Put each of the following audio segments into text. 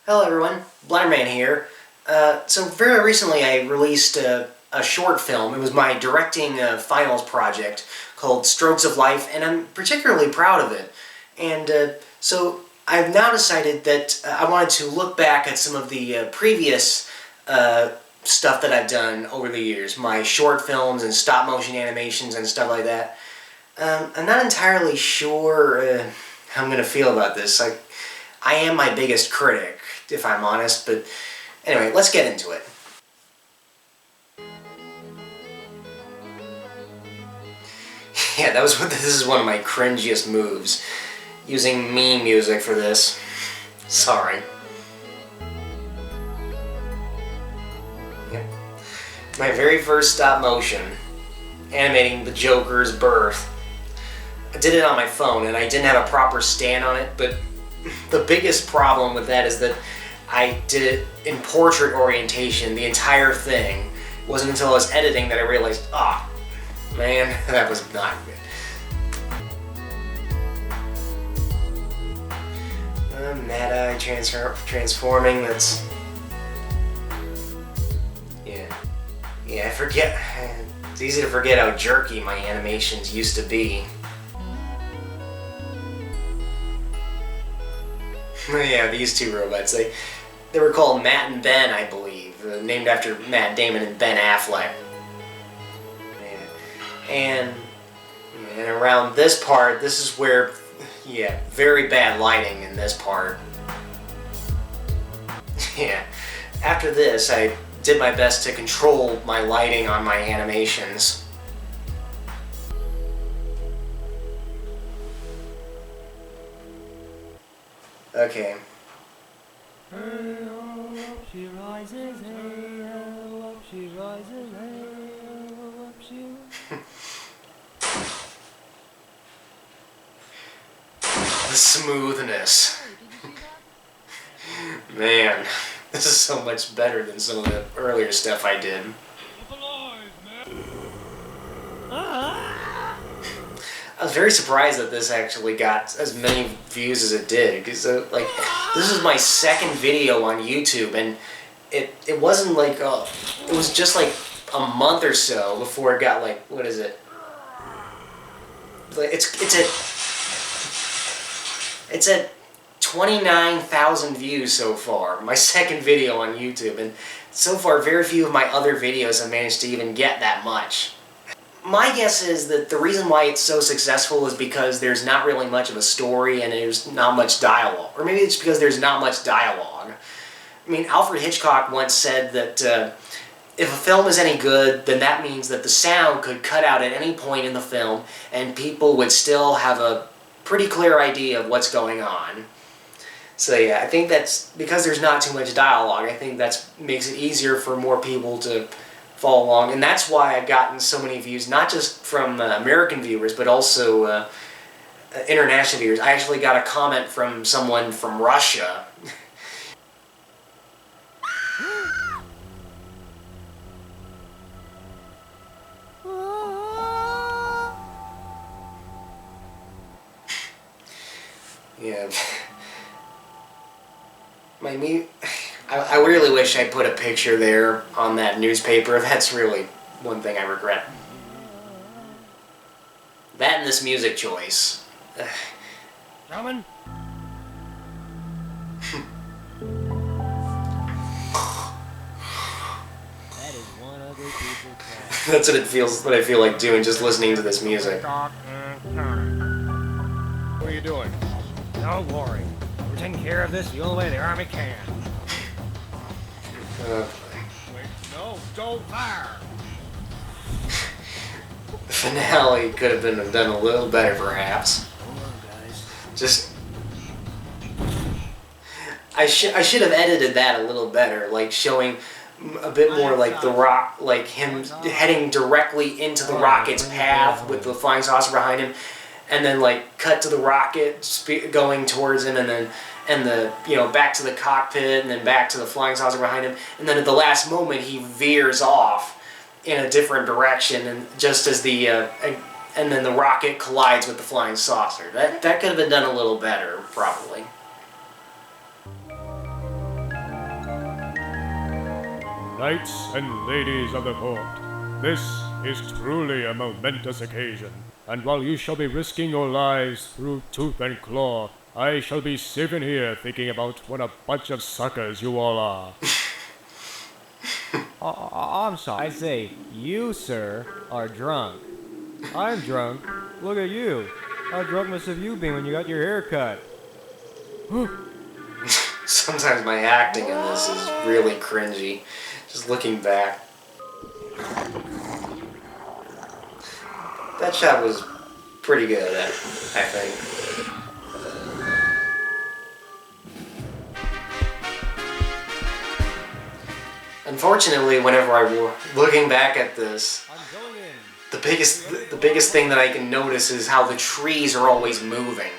Hello everyone, Blinderman here. So very recently I released a short film. It was my directing finals project called Strokes of Life, and I'm particularly proud of it. And so I've now decided that I wanted to look back at some of the previous stuff that I've done over the years, my short films and stop motion animations and stuff like that. I'm not entirely sure how I'm going to feel about this. I am my biggest critic, if I'm honest, but anyway, let's get into it. Yeah, this is one of my cringiest moves, using meme music for this. Sorry. Yep. My very first stop motion, animating the Joker's birth. I did it on my phone, and I didn't have a proper stand on it, but the biggest problem with that is that I did it in portrait orientation, the entire thing. It wasn't until I was editing that I realized, man, that was not good. Mad-eye transforming, that's... Yeah, I forget. It's easy to forget how jerky my animations used to be. Yeah, these two robots, they were called Matt and Ben, I believe, named after Matt Damon and Ben Affleck. And around this part, this is where, yeah, very bad lighting in this part. Yeah, after this, I did my best to control my lighting on my animations. Okay. She rises, she rises, The smoothness. Man, this is so much better than some of the earlier stuff I did. I was very surprised that this actually got as many views as it did, because this is my second video on YouTube, and it wasn't like it was just like a month or so before it got like, what is it? Like it's at 29,000 views so far. My second video on YouTube, and so far very few of my other videos have managed to even get that much. My guess is that the reason why it's so successful is because there's not really much of a story and there's not much dialogue. Or maybe it's because there's not much dialogue. I mean, Alfred Hitchcock once said that if a film is any good, then that means that the sound could cut out at any point in the film and people would still have a pretty clear idea of what's going on. So yeah, I think that's because there's not too much dialogue. I think that makes it easier for more people to follow along, and that's why I've gotten so many views, not just from American viewers, but also international viewers. I actually got a comment from someone from Russia. Yeah. I really wish I put a picture there on that newspaper. That's really one thing I regret. That and this music choice. Gentlemen? That is one ugly piece of crap. That's what I feel like doing, just listening to this music. What are you doing? Don't worry. We're taking care of this the only way the Army can. Wait, no, don't fire! The finale could have been done a little better, perhaps. Hold on, guys. Just... I should have edited that a little better, like showing a bit more like the rock, like him heading directly into the rocket's path with the flying saucer behind him, and then like cut to the rocket going towards him, and then back to the cockpit, and then back to the flying saucer behind him, and then at the last moment he veers off in a different direction, and just as the and then the rocket collides with the flying saucer. That could have been done a little better, probably. Knights and ladies of the court, this is truly a momentous occasion, and while you shall be risking your lives through tooth and claw, I shall be sitting here thinking about what a bunch of suckers you all are. I'm sorry. I say, you, sir, are drunk. I'm drunk. Look at you. How drunk must have you been when you got your hair cut? Sometimes my acting in this is really cringy. Just looking back. That shot was pretty good, I think. Unfortunately, whenever looking back at this, the biggest thing that I can notice is how the trees are always moving.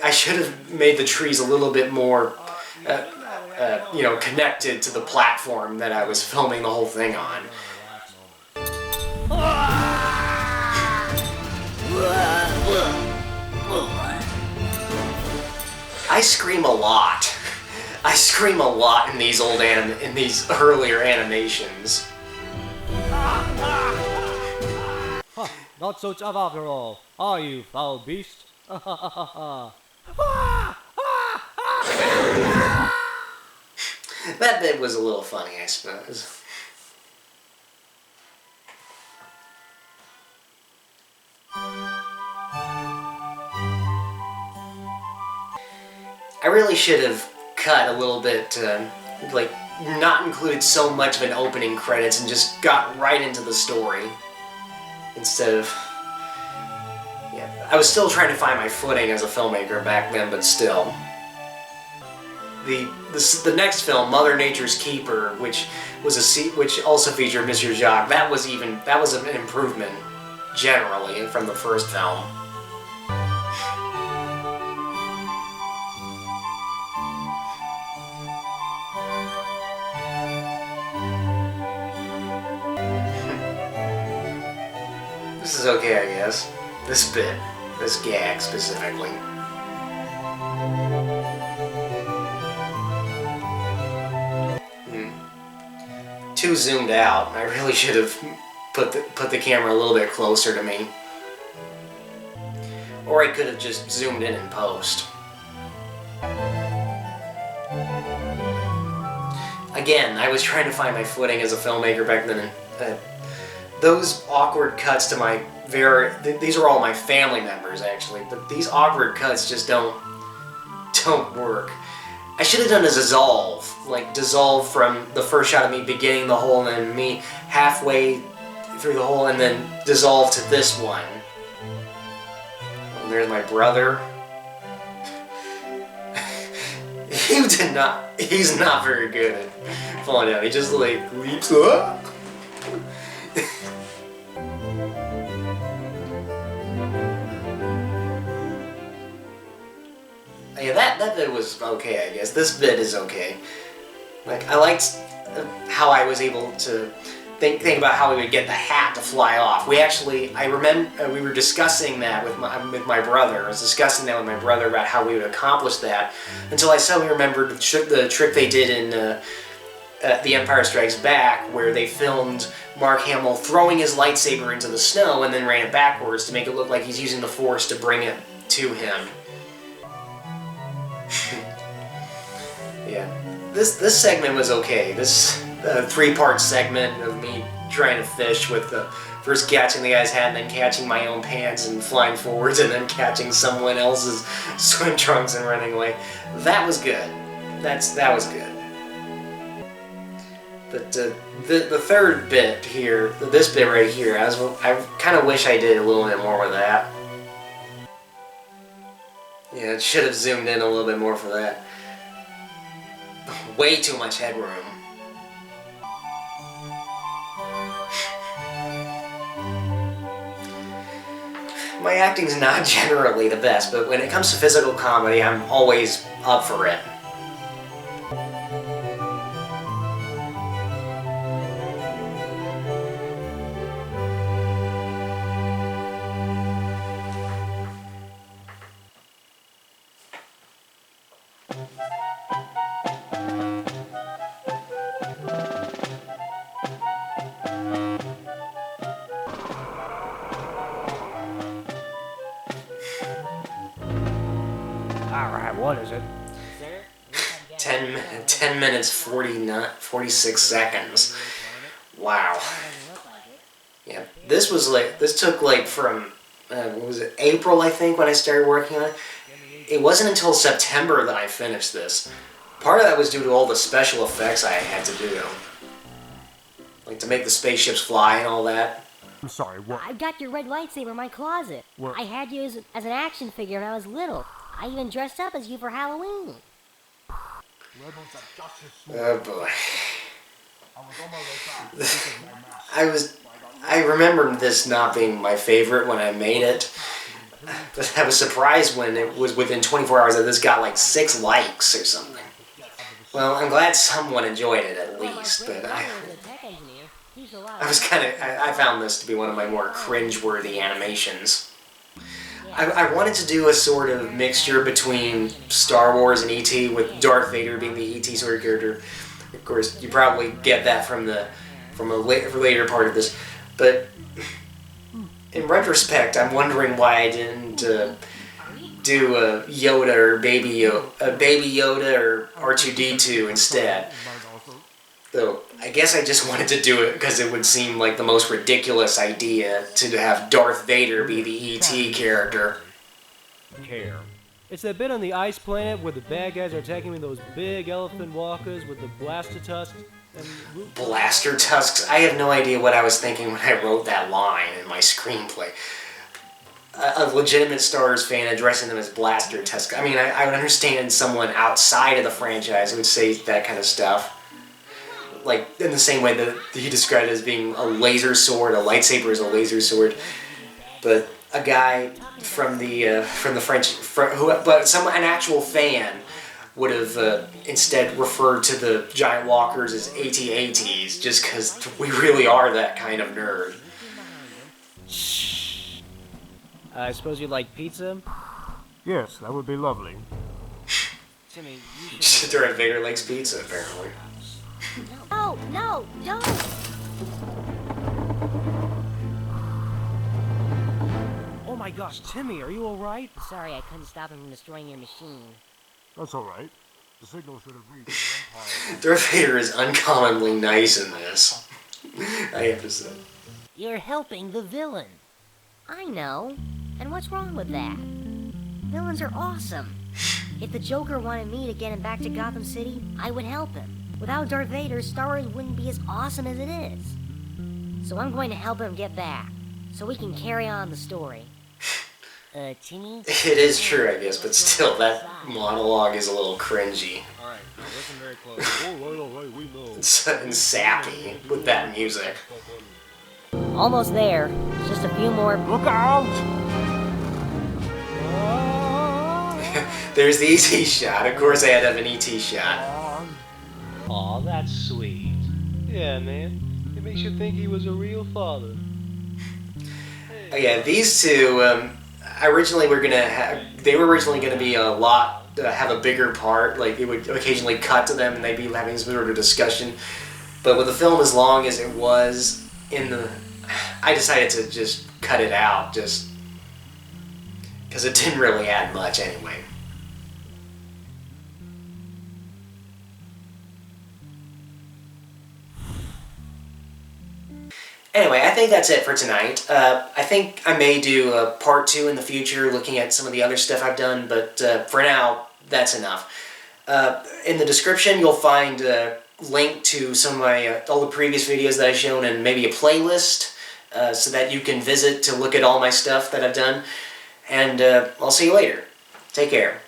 I should have made the trees a little bit more, connected to the platform that I was filming the whole thing on. I scream a lot. I scream a lot in these earlier animations. Not so tough after all, are you, foul beast? That bit was a little funny, I suppose. I really should have cut a little bit, not included so much of an opening credits and just got right into the story. Instead of... I was still trying to find my footing as a filmmaker back then, but still. The next film, Mother Nature's Keeper, which also featured Mr. Jacques, that was an improvement generally from the first film. This is okay, I guess. This bit, this gag specifically. Too zoomed out. I really should have put the camera a little bit closer to me. Or I could have just zoomed in post. Again, I was trying to find my footing as a filmmaker back then. Those awkward cuts to these are all my family members actually, but these awkward cuts just don't work. I should have done a dissolve, dissolve from the first shot of me beginning the hole and then me halfway through the hole and then dissolve to this one. And there's my brother. He's not very good at falling down. He just leaps up. Yeah, that bit was okay, I guess. This bit is okay. I liked how I was able to think about how we would get the hat to fly off. I remember we were discussing that with my brother. I was discussing that with my brother about how we would accomplish that until I suddenly remembered the trick they did in The Empire Strikes Back, where they filmed Mark Hamill throwing his lightsaber into the snow and then ran it backwards to make it look like he's using the Force to bring it to him. Yeah, this segment was okay. This three-part segment of me trying to fish with first catching the guy's hat and then catching my own pants and flying forwards and then catching someone else's swim trunks and running away. That was good. That was good. But the third bit here, this bit right here, I kind of wish I did a little bit more with that. Yeah, it should have zoomed in a little bit more for that. Way too much headroom. My acting's not generally the best, but when it comes to physical comedy, I'm always up for it. What is it? 10 minutes 46 seconds. Wow. Yeah, this took like from, what was it, April I think when I started working on it. It wasn't until September that I finished this. Part of that was due to all the special effects I had to do. Like to make the spaceships fly and all that. I'm sorry, what? I've got your red lightsaber in my closet. What? I had you as an action figure when I was little. I even dressed up as you for Halloween. Oh boy. I remember this not being my favorite when I made it. But I was surprised when it was within 24 hours that this got like 6 likes or something. Well, I'm glad someone enjoyed it at least, but I found this to be one of my more cringe-worthy animations. I wanted to do a sort of mixture between Star Wars and E.T., with Darth Vader being the E.T. sort of character. Of course, you probably get that from a later part of this, but in retrospect, I'm wondering why I didn't do a Yoda or Baby Yoda or R2-D2 instead. Though, I guess I just wanted to do it because it would seem like the most ridiculous idea to have Darth Vader be the E.T. character. Care. It's that bit on the ice planet where the bad guys are attacking with those big elephant walkers with the blaster tusks. Blaster tusks? I have no idea what I was thinking when I wrote that line in my screenplay. A legitimate Star Wars fan addressing them as blaster tusks. I mean, I would understand someone outside of the franchise who would say that kind of stuff. Like, in the same way that he described it as being a laser sword, a lightsaber is a laser sword. But a guy from the French, an actual fan would have instead referred to the giant walkers as AT-ATs, just because we really are that kind of nerd. I suppose you'd like pizza? Yes, that would be lovely. Timmy, you should... Darth Vader likes pizza, apparently. No, no, don't! Oh my gosh, Timmy, are you alright? Sorry, I couldn't stop him from destroying your machine. That's alright. The signal should have reached the Empire. Darth Vader is uncommonly nice in this, I have to say. You're helping the villain. I know. And what's wrong with that? Villains are awesome. If the Joker wanted me to get him back to Gotham City, I would help him. Without Darth Vader, Star Wars wouldn't be as awesome as it is. So I'm going to help him get back, so we can carry on the story. Timmy? It is true, I guess, but still, that monologue is a little cringy. Alright, now listen very close. Alright, we know. And sappy with that music. Almost there. Just a few more. Look out! There's the E.T. shot. Of course I had to have an E.T. shot. Aw, that's sweet. Yeah, man. It makes you think he was a real father. Oh yeah, these two, they were originally gonna be a lot, have a bigger part, like it would occasionally cut to them and they'd be having some sort of discussion. But with the film as long as it was, I decided to just cut it out, just because it didn't really add much anyway. Anyway, I think that's it for tonight. I think I may do a part 2 in the future, looking at some of the other stuff I've done, but for now, that's enough. In the description, you'll find a link to some of my all the previous videos that I've shown, and maybe a playlist, so that you can visit to look at all my stuff that I've done. And I'll see you later. Take care.